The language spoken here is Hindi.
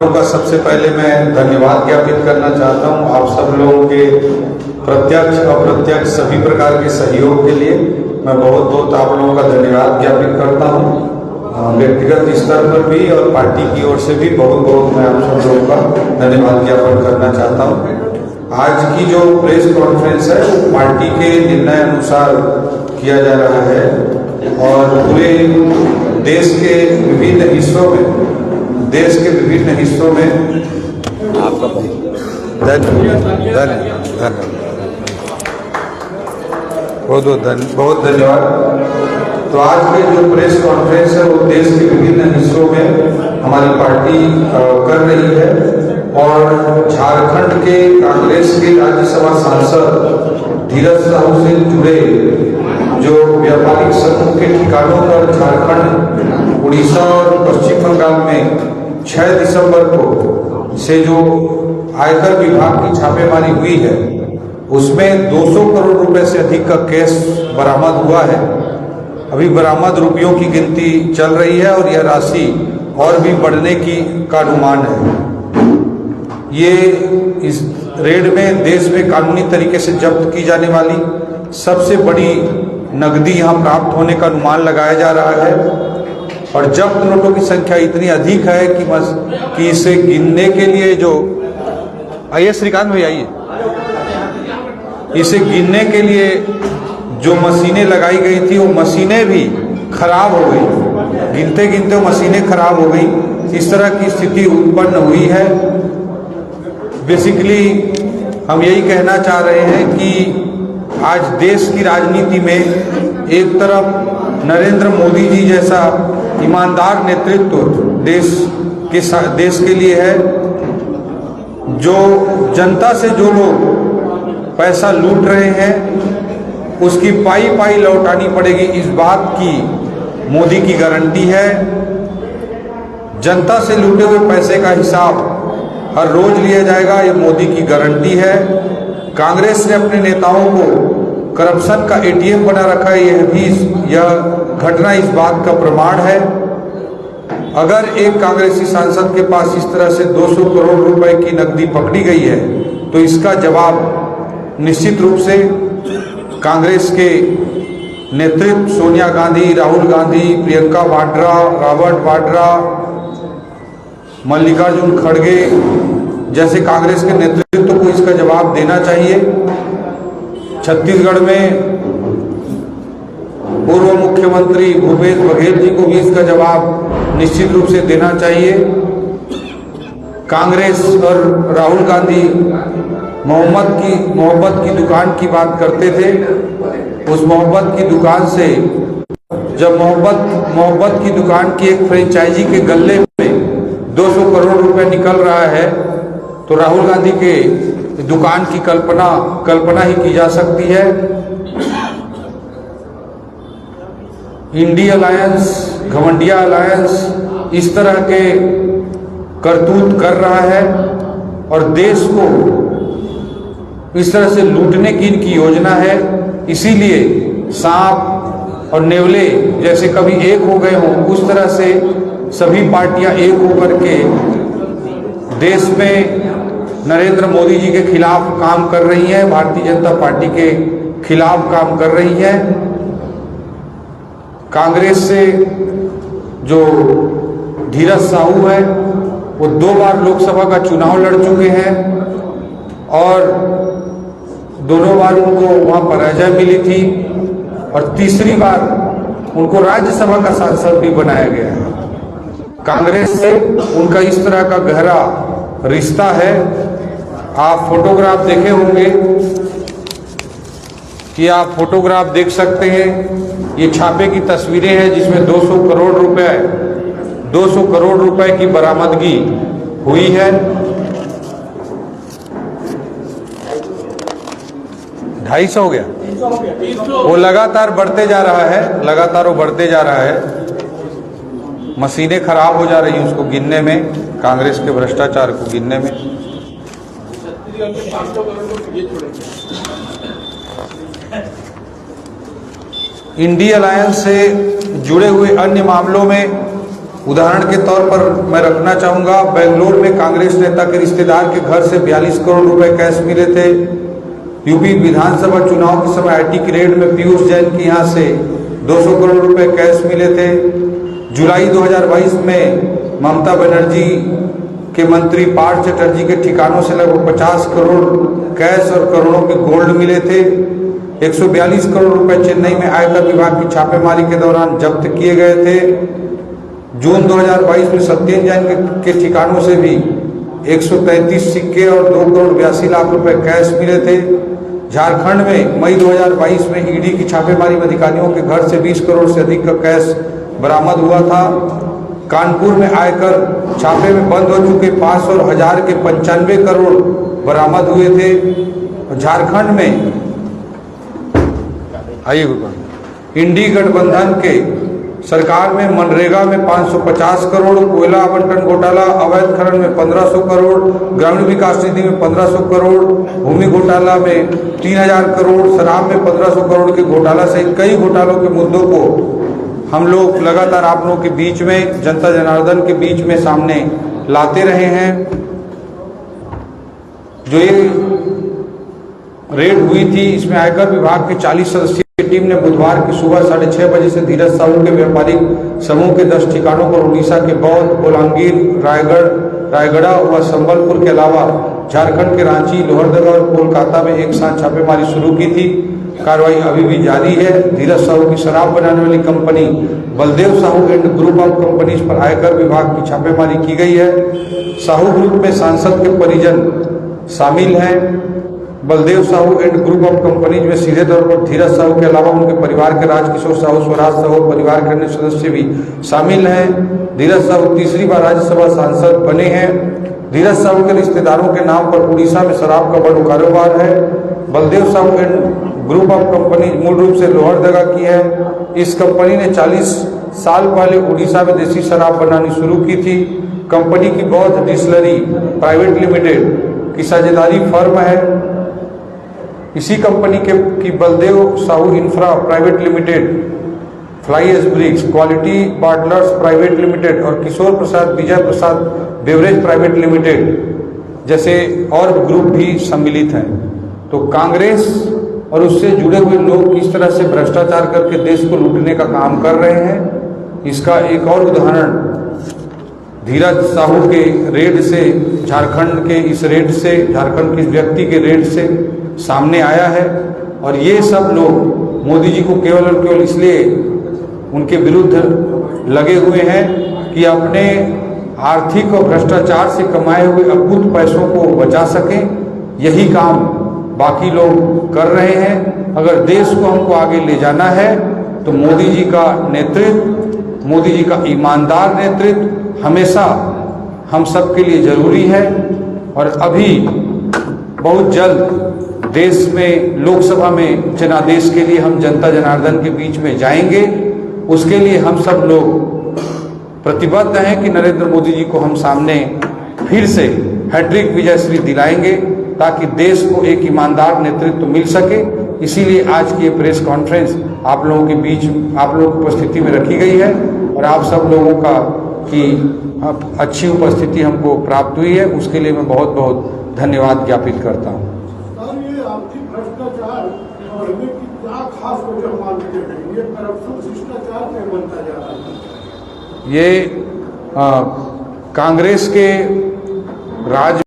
का सबसे पहले मैं धन्यवाद ज्ञापित करना चाहता हूं आप सब लोगों के प्रत्यक्ष अप्रत्यक्ष सभी प्रकार के सहयोग के लिए मैं बहुत बहुत आप लोगों का धन्यवाद ज्ञापित करता हूं। व्यक्तिगत स्तर पर भी और पार्टी की ओर से भी बहुत बहुत मैं आप सब लोगों का धन्यवाद ज्ञापन करना चाहता हूं। आज की जो प्रेस कॉन्फ्रेंस है वो पार्टी के निर्णय अनुसार किया जा रहा है और पूरे देश के विभिन्न हिस्सों में आपका बहुत धन्यवाद। तो आज के जो प्रेस कॉन्फ्रेंस है वो देश के विभिन्न हिस्सों में हमारी पार्टी कर रही है और झारखंड के कांग्रेस के राज्यसभा सांसद धीरज साहू से जुड़े जो व्यापारिक समूह के ठिकानों पर झारखंड, उड़ीसा और पश्चिम बंगाल में 6 दिसंबर को से जो आयकर विभाग की छापेमारी हुई है उसमें 200 करोड़ रुपए से अधिक का कैश बरामद हुआ है। अभी बरामद रुपयों की गिनती चल रही है और यह राशि और भी बढ़ने का अनुमान है। ये इस रेड में देश में कानूनी तरीके से जब्त की जाने वाली सबसे बड़ी नकदी यहाँ प्राप्त होने का अनुमान लगाया जा रहा है और जब्त नोटों की संख्या इतनी अधिक है कि इसे गिनने के लिए जो आइए श्रीकांत भाई आइए, इसे गिनने के लिए जो मशीनें लगाई गई थी वो मशीनें भी खराब हो गई, गिनते गिनते मशीनें खराब हो गई। इस तरह की स्थिति उत्पन्न हुई है। बेसिकली हम यही कहना चाह रहे हैं कि आज देश की राजनीति में एक तरफ नरेंद्र मोदी जी जैसा ईमानदार नेतृत्व देश के लिए है, जो जनता से जो लोग पैसा लूट रहे हैं उसकी पाई पाई लौटानी पड़ेगी, इस बात की मोदी की गारंटी है। जनता से लूटे हुए पैसे का हिसाब हर रोज लिया जाएगा, ये मोदी की गारंटी है। कांग्रेस ने अपने नेताओं को करप्शन का एटीएम बना रखा है, यह घटना इस बात का प्रमाण है। अगर एक कांग्रेसी सांसद के पास इस तरह से 200 करोड़ रुपए की नकदी पकड़ी गई है तो इसका जवाब निश्चित रूप से कांग्रेस के नेतृत्व सोनिया गांधी, राहुल गांधी, प्रियंका वाड्रा, रॉबर्ट वाड्रा, मल्लिकार्जुन खड़गे जैसे कांग्रेस के नेतृत्व को इसका जवाब देना चाहिए। छत्तीसगढ़ में पूर्व मुख्यमंत्री भूपेश बघेल जी को भी इसका जवाब निश्चित रूप से देना चाहिए। कांग्रेस और राहुल गांधी मोहब्बत की दुकान की बात करते थे। उस मोहब्बत की दुकान से जब मोहब्बत की दुकान की एक फ्रेंचाइजी के गल्ले में 200 करोड़ रुपए निकल रहा है तो राहुल गांधी के दुकान की कल्पना ही की जा सकती है। इंडी अलायंस, घमंडिया अलायंस इस तरह के करतूत कर रहा है और देश को इस तरह से लूटने की इनकी योजना है। इसीलिए सांप और नेवले जैसे कभी एक हो गए हों उस तरह से सभी पार्टियां एक होकर के देश में नरेंद्र मोदी जी के खिलाफ काम कर रही हैं, भारतीय जनता पार्टी के खिलाफ काम कर रही हैं। कांग्रेस से जो धीरज साहू है वो 2 बार लोकसभा का चुनाव लड़ चुके हैं और दोनों बार उनको वहां पराजय मिली थी और तीसरी बार उनको राज्यसभा का सांसद भी बनाया गया है। कांग्रेस से उनका इस तरह का गहरा रिश्ता है। आप फोटोग्राफ देखे होंगे कि आप फोटोग्राफ देख सकते हैं, ये छापे की तस्वीरें हैं जिसमें 200 करोड़ रुपए की बरामदगी हुई है। 250 हो गया, वो लगातार बढ़ते जा रहा है, मशीनें खराब हो जा रही हैं उसको गिनने में, कांग्रेस के भ्रष्टाचार को गिनने में। इंडी अलायंस से जुड़े हुए अन्य मामलों में उदाहरण के तौर पर मैं रखना चाहूँगा, बेंगलोर में कांग्रेस नेता के रिश्तेदार के घर से 42 करोड़ रुपए कैश मिले थे। यूपी विधानसभा चुनाव के समय आईटी की रेड में पीयूष जैन के यहाँ से 200 करोड़ रुपए कैश मिले थे। जुलाई 2022 में ममता बनर्जी के मंत्री पार्थ चटर्जी के ठिकानों से लगभग 50 करोड़ कैश और करोड़ों के गोल्ड मिले थे। 142 करोड़ रुपए चेन्नई में आयकर विभाग की छापेमारी के दौरान जब्त किए गए थे। जून 2022 में सत्येंद्र जैन के ठिकानों से भी 133 सिक्के और 2 करोड़ 82 लाख रुपए कैश मिले थे। झारखंड में मई 2022 में ईडी की छापेमारी में अधिकारियों के घर से 20 करोड़ से अधिक का कैश बरामद हुआ था। कानपुर में आयकर छापे में बंद हो चुके 500 और 1000 के 95 करोड़ बरामद हुए थे। झारखंड में इंडी गठबंधन के सरकार में मनरेगा में 550 करोड़, कोयला आवंटन घोटाला, अवैध खनन में 1500 करोड़, ग्रामीण विकास निधि में 1500 करोड़, भूमि घोटाला में 3000 करोड़, शराब में 1500 करोड़ के घोटाला सहित कई घोटालों के मुद्दों को हम लोग लगातार आप लोगों के बीच में, जनता जनार्दन के बीच में सामने लाते रहे हैं। जो ये रेड हुई थी, इसमें आयकर विभाग के 40 सदस्यीय टीम ने बुधवार की सुबह 6:30 बजे से धीरज साहू के व्यापारिक समूह के 10 ठिकानों पर उड़ीसा के बौद्ध, बोलांगीर, रायगढ़ व संबलपुर के अलावा झारखंड के रांची, लोहरदगा और कोलकाता में एक साथ छापेमारी शुरू की थी। कार्रवाई अभी भी जारी है। धीरज साहू की शराब बनाने वाली company Baldev Sahu and group of companies पर आयकर विभाग की छापेमारी की गई है। साहू ग्रुप में सांसद के परिजन शामिल हैं। Baldev Sahu and group of companies में सीधे तौर पर धीरज साहू के अलावा उनके परिवार के राजकिशोर साहू, स्वराज साहू परिवार के अन्य सदस्य भी शामिल हैं। धीरज साहू तीसरी बार राज्यसभा सांसद बने हैं। धीरज साहू के रिश्तेदारों के नाम पर उड़ीसा में शराब का बड़ा कारोबार है। Baldev Sahu and group of companies मूल रूप से लोहरदगा की है। इस कंपनी ने 40 साल पहले उड़ीसा में देसी शराब बनानी शुरू की थी। कंपनी की बौद्ध डिस्टिलरी प्राइवेट लिमिटेड की साझेदारी फर्म है। इसी कंपनी की Baldev Sahu infra private limited, fly ash bricks, quality partners private limited और Kishore Prasad Vijay Prasad beverage private limited जैसे और ग्रुप भी सम्मिलित हैं। तो कांग्रेस और उससे जुड़े हुए लोग किस तरह से भ्रष्टाचार करके देश को लूटने का काम कर रहे हैं, इसका एक और उदाहरण धीरज साहू के रेड से, झारखंड के इस रेड से, झारखंड के इस व्यक्ति के रेड से सामने आया है। और ये सब लोग मोदी जी को केवल और केवल इसलिए उनके विरुद्ध लगे हुए हैं कि अपने आर्थिक और भ्रष्टाचार से कमाए हुए अकूत पैसों को बचा सकें। यही काम बाकी लोग कर रहे हैं। अगर देश को हमको आगे ले जाना है तो मोदी जी का नेतृत्व, मोदी जी का ईमानदार नेतृत्व हमेशा हम सब के लिए जरूरी है। और अभी बहुत जल्द देश में लोकसभा में जनादेश के लिए हम जनता जनार्दन के बीच में जाएंगे। उसके लिए हम सब लोग प्रतिबद्ध हैं कि नरेंद्र मोदी जी को हम सामने फिर से हैट्रिक विजयश्री दिलाएंगे ताकि देश को एक ईमानदार नेतृत्व मिल सके। इसीलिए आज की ये प्रेस कॉन्फ्रेंस आप लोगों के बीच, आप लोगों की उपस्थिति में रखी गई है और आप सब लोगों का की अच्छी उपस्थिति हमको प्राप्त हुई है, उसके लिए मैं बहुत बहुत धन्यवाद ज्ञापित करता हूँ। ये कांग्रेस के राज